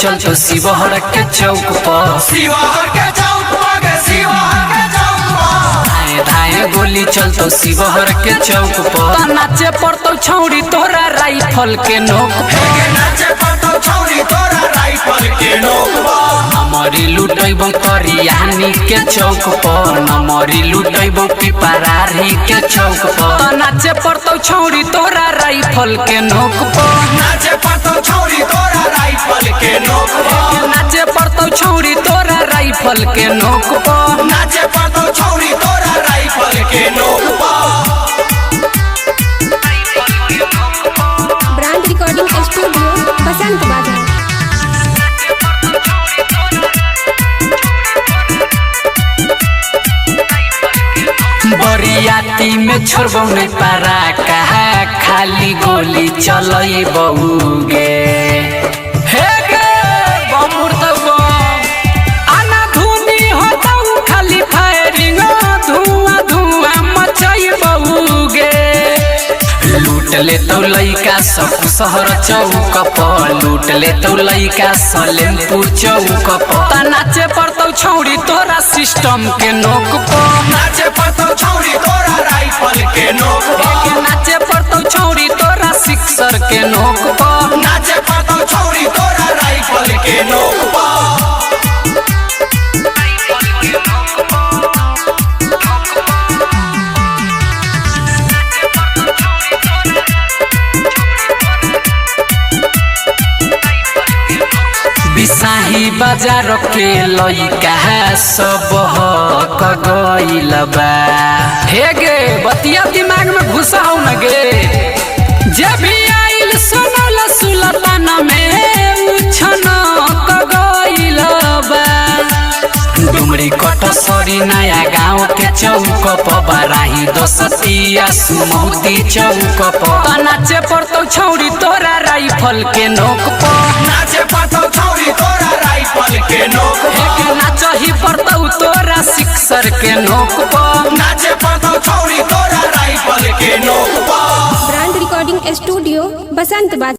चल तो शिवहर के चौक पर धाए गोली चल तो शिवहर के चौक पर नाचे पड़तो छौड़ी तोरा राइफल के नोक नमरी लुटैबो करियानी के चौक पर नमरी लुटैबो पिपरारी के चौक पर नाचे पड़तो छौड़ी तोरा राइफल के नोक पर नाचे पड़तो छौड़ी तोरा राइफल के नोक पर नाचे पड़तो छौड़ी तोरा राइफल के नोक पर नाचे पड़तो छौड़ी तोरा राइफल के नोक पर ब्रांड रिकॉर्डिंग स्टूडियो बसंत बाजार। बरियाती में छोड़बो नहीं पारा कहा खाली गोली चलई बहुगे हे गे बमुर तब आना धुनी होतौ खाली फायरिंग धुआं धुआं मचई बहुगे लूट ले तो लइका सब शहर चौक पर लूट ले तो लइका सलेमपुर चौक पर नाचे पड़तो छौड़ी तोरा सिस्टम के नोक पर नाचे पड़तो छौड़ी तोरा राइफल के नोक पर नाचे पड़तो छौड़ी तोरा सिक्सर के नोक पर नाचे पड़तो छौड़ी तोरा राइफल के नोक पर बिसाही बाजार के लइका सब हक गइल बा हे गे बतिया दिमाग में घुसा हो न गे जे भी आइल सुनल सुलतान में उछन क गइल बा डुमरी कटसरी नया गाँव के चौक पर बराही दोसतिया सुमौती चौक पर नाचे पड़तो छौड़ी तोरा राइफल के नोक पर नाचे पड़तो छौड़ी तोरा राइफल के नोक पर नाचही पड़तो तोरा सिक्सर के नोक पर